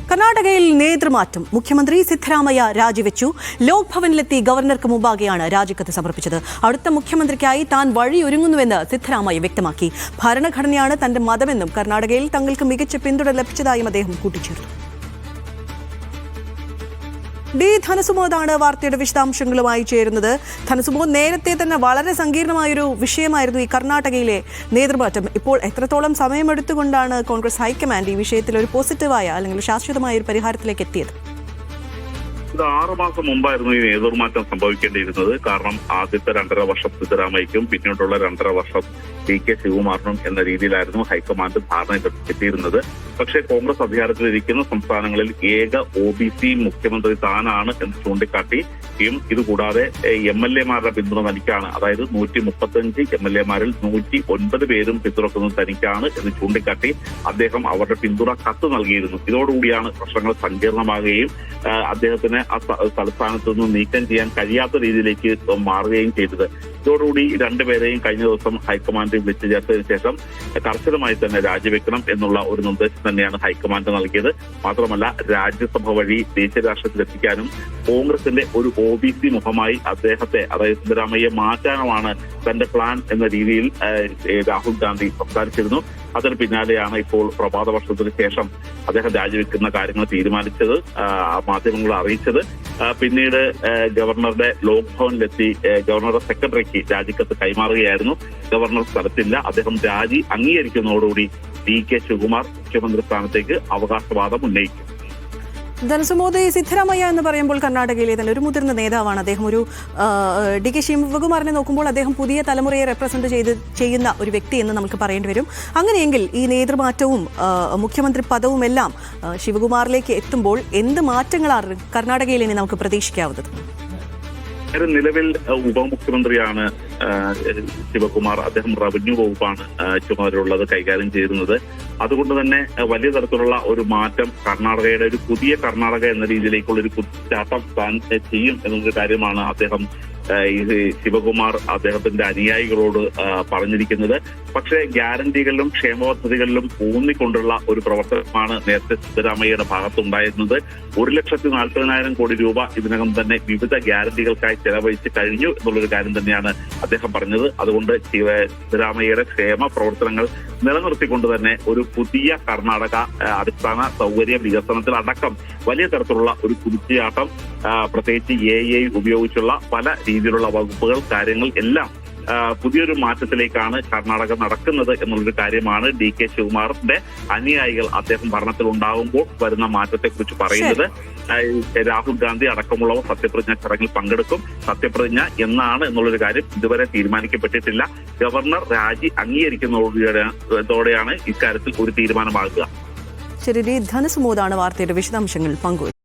കർണാടകയിൽ നേതൃമാറ്റം. മുഖ്യമന്ത്രി സിദ്ധരാമയ്യ രാജിവെച്ചു. ലോക് ഭവനിലെത്തി ഗവർണർക്ക് മുമ്പാകെയാണ് രാജിക്കത്ത് സമർപ്പിച്ചത്. അടുത്ത മുഖ്യമന്ത്രിക്കായി താൻ വഴിയൊരുങ്ങുന്നുവെന്ന് സിദ്ധരാമയ്യ വ്യക്തമാക്കി. ഭരണഘടനയാണ് തന്റെ മതമെന്നും കർണാടകയിൽ തങ്ങൾക്ക് മികച്ച പിന്തുണ ലഭിച്ചതായും അദ്ദേഹം കൂട്ടിച്ചേർത്തു. ഡി ധനസുമോദാണ് വാർത്തയുടെ വിശദാംശങ്ങളുമായി ചേരുന്നത്. ധനസുമോദ്, നേരത്തെ തന്നെ വളരെ സങ്കീർണമായൊരു വിഷയമായിരുന്നു ഈ കർണാടകയിലെ നേതൃമാറ്റം. ഇപ്പോൾ എത്രത്തോളം സമയമെടുത്തുകൊണ്ടാണ് കോൺഗ്രസ് ഹൈക്കമാൻഡ് ഈ വിഷയത്തിൽ ഒരു പോസിറ്റീവായ അല്ലെങ്കിൽ ശാശ്വതമായ ഒരു പരിഹാരത്തിലേക്ക് എത്തിയത്? ഇത് 6 മാസം മുമ്പായിരുന്നു ഈ നേതൃമാറ്റം സംഭവിക്കേണ്ടിയിരുന്നത്. കാരണം ആദ്യത്തെ 2.5 വർഷം സിദ്ധരാമയ്യക്കും പിന്നീടുള്ള 2.5 വർഷം DK ശിവകുമാറിനും എന്ന രീതിയിലായിരുന്നു ഹൈക്കമാൻഡ് ധാരണയെത്തിയിരുന്നത്. പക്ഷേ കോൺഗ്രസ് അധികാരത്തിലിരിക്കുന്ന സംസ്ഥാനങ്ങളിൽ ഏക OBC മുഖ്യമന്ത്രി താനാണ് എന്ന് ചൂണ്ടിക്കാട്ടിയും ഇതുകൂടാതെ MLA-മാരുടെ പിന്തുണ തനിക്കാണ്, അതായത് 135 MLA-മാരിൽ 109 പേരും പിന്തുണക്കുന്നത് തനിക്കാണ് എന്ന് ചൂണ്ടിക്കാട്ടി അദ്ദേഹം അവരുടെ പിന്തുണ കത്ത് നൽകിയിരുന്നു. ഇതോടുകൂടിയാണ് പ്രശ്നങ്ങൾ സങ്കീർണമാകുകയും അദ്ദേഹത്തിന് ആ തലസ്ഥാനത്ത് നിന്ന് നീക്കം ചെയ്യാൻ കഴിയാത്ത രീതിയിലേക്ക് മാറുകയും ചെയ്തത്. ഇതോടുകൂടി രണ്ടുപേരെയും കഴിഞ്ഞ ദിവസം ഹൈക്കമാൻഡ് വിളിച്ചു ചേർത്തതിനു ശേഷം കർശനമായി തന്നെ രാജിവെക്കണം എന്നുള്ള ഒരു നിർദ്ദേശം തന്നെയാണ് ഹൈക്കമാൻഡ് നൽകിയത്. മാത്രമല്ല, രാജ്യസഭ വഴി ദേശീയ രാഷ്ട്രീയത്തിലെത്തിക്കാനും കോൺഗ്രസിന്റെ ഒരു OBC മുഖമായി അദ്ദേഹത്തെ, അതായത് സിദ്ധരാമയ്യ മാറ്റാനുമാണ് തന്റെ പ്ലാൻ എന്ന രീതിയിൽ രാഹുൽ ഗാന്ധി സംസാരിച്ചിരുന്നു. അതിന് പിന്നാലെയാണ് ഇപ്പോൾ പ്രഭാത വർഷത്തിന് ശേഷം അദ്ദേഹം രാജിവെക്കുന്ന കാര്യങ്ങൾ തീരുമാനിച്ചത്, മാധ്യമങ്ങളെ അറിയിച്ചത്. പിന്നീട് ഗവർണറുടെ ലോക് ഭവനിലെത്തി ഗവർണറുടെ സെക്രട്ടറിക്ക് രാജിക്കത്ത് കൈമാറുകയായിരുന്നു. ഗവർണർ സ്ഥലത്തില്ല. അദ്ദേഹം രാജി അംഗീകരിക്കുന്നതോടുകൂടി DK ശിവകുമാർ മുഖ്യമന്ത്രി സ്ഥാനത്തേക്ക് അവകാശവാദം ഉന്നയിക്കും. ധനസുമോദ്, സിദ്ധരാമയ്യ എന്ന് പറയുമ്പോൾ കർണാടകയിലെ തന്നെ ഒരു മുതിർന്ന നേതാവാണ്. അദ്ദേഹം ഒരു DK ശിവകുമാറിനെ നോക്കുമ്പോൾ അദ്ദേഹം പുതിയ തലമുറയെ റെപ്രസെന്റ് ചെയ്യുന്ന ഒരു വ്യക്തി എന്ന് നമുക്ക് പറയേണ്ടി വരും. അങ്ങനെയെങ്കിൽ ഈ നേതൃമാറ്റവും മുഖ്യമന്ത്രി പദവും എല്ലാം ശിവകുമാറിലേക്ക് എത്തുമ്പോൾ എന്ത് മാറ്റങ്ങളാണ് കർണാടകയിൽ ഇനി നമുക്ക് പ്രതീക്ഷിക്കാവുന്നത്? നിലവിൽ ഉപമുഖ്യമന്ത്രിയാണ് ശിവകുമാർ. അദ്ദേഹം റവന്യൂ വകുപ്പാണ് ചുമതലയുള്ളത്, കൈകാര്യം ചെയ്യുന്നത്. അതുകൊണ്ട് തന്നെ വലിയ തരത്തിലുള്ള ഒരു മാറ്റം കർണാടകയുടെ ഒരു പുതിയ കർണാടക എന്ന രീതിയിലേക്കുള്ള ഒരു കുതിച്ചാട്ടം താൻ ചെയ്യും എന്നൊരു കാര്യമാണ് അദ്ദേഹം ശിവകുമാർ അദ്ദേഹത്തിന്റെ അനുയായികളോട് പറഞ്ഞിരിക്കുന്നത്. പക്ഷേ ഗ്യാരണ്ടികളിലും ക്ഷേമ പദ്ധതികളിലും ഊന്നിക്കൊണ്ടുള്ള ഒരു പ്രവർത്തനമാണ് നേരത്തെ സിദ്ധരാമയ്യയുടെ ഭാഗത്തുണ്ടായിരുന്നത്. 1,40,000 കോടി രൂപ ഇതിനകം തന്നെ വിവിധ ഗ്യാരണ്ടികൾക്കായി ചെലവഴിച്ച് കഴിഞ്ഞു എന്നുള്ളൊരു കാര്യം തന്നെയാണ് അദ്ദേഹം പറഞ്ഞത്. അതുകൊണ്ട് സിദ്ധരാമയ്യയുടെ ക്ഷേമ പ്രവർത്തനങ്ങൾ നിലനിർത്തിക്കൊണ്ട് തന്നെ ഒരു പുതിയ കർണാടക അടിസ്ഥാന സൗകര്യ വികസനത്തിലടക്കം വലിയ തരത്തിലുള്ള ഒരു കുതിച്ചുചാട്ടം, പ്രത്യേകിച്ച് AI ഉപയോഗിച്ചുള്ള പല രീതിയിലുള്ള വകുപ്പുകൾ, കാര്യങ്ങൾ എല്ലാം പുതിയൊരു മാറ്റത്തിലേക്കാണ് കർണാടക നടക്കുന്നത് എന്നുള്ളൊരു കാര്യമാണ് DK ശിവകുമാറിന്റെ അനുയായികൾ അദ്ദേഹം ഭരണത്തിൽ ഉണ്ടാകുമ്പോൾ വരുന്ന മാറ്റത്തെക്കുറിച്ച് പറയുന്നത്. രാഹുൽ ഗാന്ധി അടക്കമുള്ളവർ സത്യപ്രതിജ്ഞ ചടങ്ങിൽ പങ്കെടുക്കും. സത്യപ്രതിജ്ഞ എന്നാണ് എന്നുള്ളൊരു കാര്യം ഇതുവരെ തീരുമാനിക്കപ്പെട്ടിട്ടില്ല. ഗവർണർ രാജി അംഗീകരിക്കുന്നതോടെയാണ് ഇക്കാര്യത്തിൽ ഒരു തീരുമാനമാകുക. ശരി, ധനസുമോദാണ് വാർത്തയുടെ വിശദാംശങ്ങൾ പങ്കുവച്ചത്.